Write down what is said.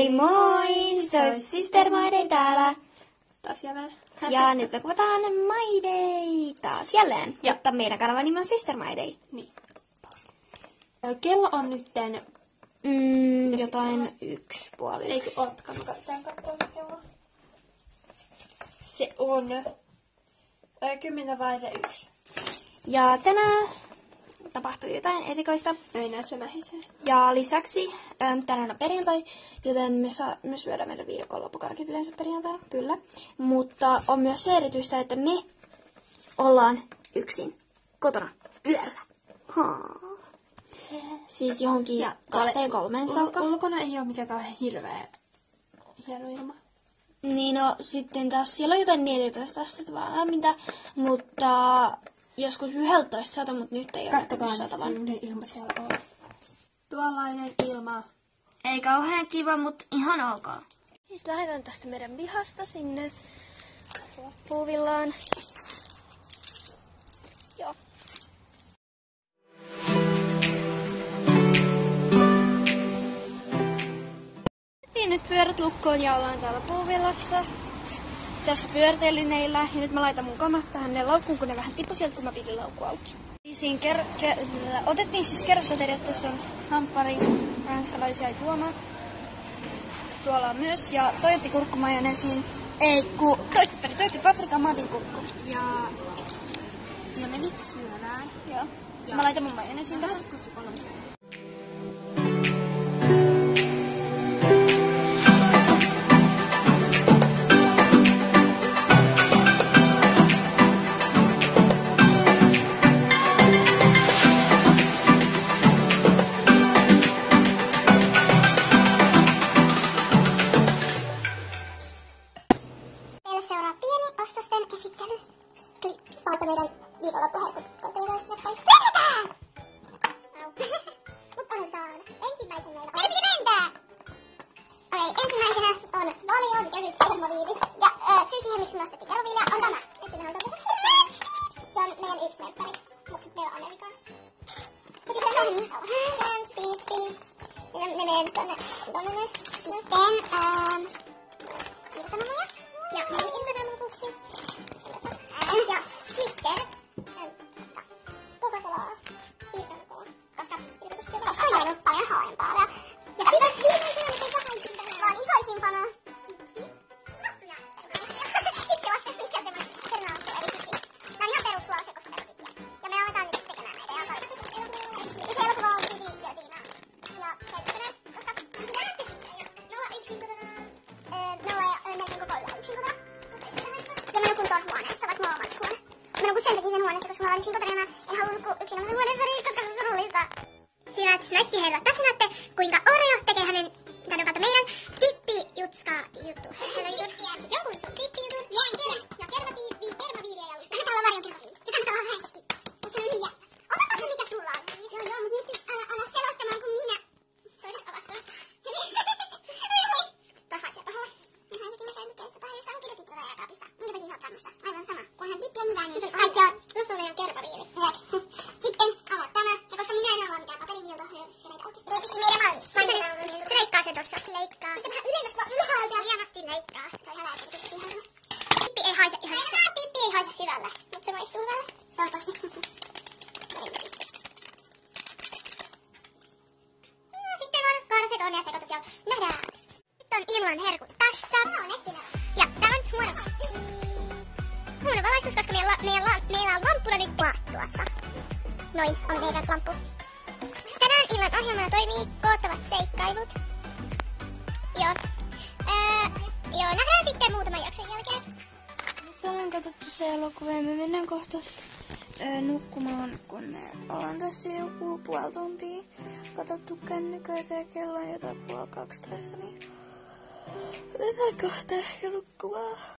Eli moi! Se on Sister My Day täällä. Taas jälleen. Ja nyt me kuvataan My Day taas jälleen. Ja. Mutta meidän kanavan nimi on Sister My Day. Niin. Kello on nytten... Jotain 1:30. Eikö ootkaan? Mä katsotaan kello. Se on 10:01. Ja tänään tapahtui jotain erikoista. Ei näy sömähisee. Ja lisäksi tänään on perjantai, joten me syödään meidän viikonloppukalkit yleensä perjantaina, kyllä. Mutta on myös se erityistä, että me ollaan yksin kotona yöllä. Siis johonkin 2-3 saakka. Ulkona ei ole mikään kauhean hirveä hieno ilma. Niin no sitten taas siellä on jotain 14 astetta vaan lämmintä, mutta joskus 11 sata, mutta nyt ei ole Kattokaa sata nyt, vaan. millainen ilma siellä on. Tuollainen ilma. Ei kauhean kiva, mutta ihan ok. Siis lähdetään tästä meidän pihasta sinne puuvillaan. Joo. Otettiin nyt pyörät lukkoon ja ollaan täällä puuvillassa. Tässä pyörteilyneillä ja nyt mä laitan mun kamat tähän ne laukkuun, kun ne vähän tippu sieltä, kun mä pidin laukku auki. Siinä otettiin siis kerrosateriat, tässä on hamppari, ranskalaisia juomaa. Tuolla on myös, ja toi otti kurkkumajoneesiin. Ei, kun toistepäin, toi otti paprika, mä otin kurkku. Ja me nyt syödään. Joo. Mä laitan mun majoneesiin tähän. Meillä seuraa pieni ostosten esittelyklippi. Paita meidän viikonloppuherkut. Lennetään! Mut aloitetaan. Ensimmäisen meillä on... Meidän piti lentää! Okei, ensimmäisenä on valio, kevyt termoviili. Ja syy siihen, miksi me ostettiin kerroviilia, on tämä. Nyt me halutaan tehdä hirveästi. Se on meidän yksi merkkari. Mut sit meillä on Amerikan. Mut sitten toinen mies on Speedfield. Ja ne menee nyt tonne nyt. Sitten iltanomia. Ja meidän iltanomapussi. Ja sitten Coca-Colaa. Iltanomia. Koska on ollut paljon halvempaa. Ja sitten viimeisenä me vähäisimpänä, vaan isoisimpana. Lassuja. Siksi lasten mikä semmoinen terminaalisto eli siksi. Nää on ihan peruslause, koska meillä on pitkiä. Ja me aletaan nyt tekemään näitä. Ja se elokuva on hyvin ja Tiina. Ja se ei pitänä, koska mitä näette sitten? Me ollaan yksin kotona. Me ollaan näiden koko yö yksin kotona. Ja me nukun tuolla huoneessa, vaikka mulla on omat huone. Mä nukun sen takia sen huoneessa, koska me ollaan yksin kotona ja mä en halua nukkua yksin omassa huoneessani, koska se on surullista. Hyvät naiset ja herrat, tässä näette, kuinka Oreo tekee hänen, meidän tippi-jutska-juttu. Sitten jonkun sun tippi-jutun. Ja kermaviiliä ja lusia. Ja täällä on varjon kermaviili. Ja kannattaa olla hästi. Musta on hyvin jättäs. Otapa se mikä sulla on. Joo, mut nyt ala selostamaan kuin minä. Se on edes avastunut. Tuossa haisee pahalle. Ihan sekin mä sain lukea, että paha, jos on kirjoitin tuota jääkaapissa. Minkä takia sä oot tämmöstä? Aivan sama. Kunhan tippi on hyvä, niin kaikki on. Tuossa on kermaviili. Sitten avaa tämä. Ja koska minä en halua mitään paperiviiltoa, jos näitä auttaa. Tietysti meidän malli. Se leikkaa se tossa. Leikkaa. Sitten vähän ylemmäs vaan ylhäältä ja hienosti leikkaa. Se on ihan lääketisesti ihan hyvä. Tippi ei haise ihan hyvä. Tippi ei haise hyvälle. Mut se maistuu hyvälle. Toivottavasti. No, sitten on karpet ja sekoitet ja nähdään. Nyt on ilman herkut tässä. Ja täällä on nyt huono valaistus, koska meillä on lamppuna nyt tuossa. Noin on meidän lamppu. Tänään illan ohjelmana toimii koottavat seikkailut. Joo. Nähdään sitten muutaman jakson jälkeen. Nyt ollaan katsottu se elokuva ja me mennään kohta nukkumaan, kun me ollaan tässä joku puoli tuntia katsottu kännyköitä ja kello on jotain 11:30, niin mennään kohta ehkä nukkumaan.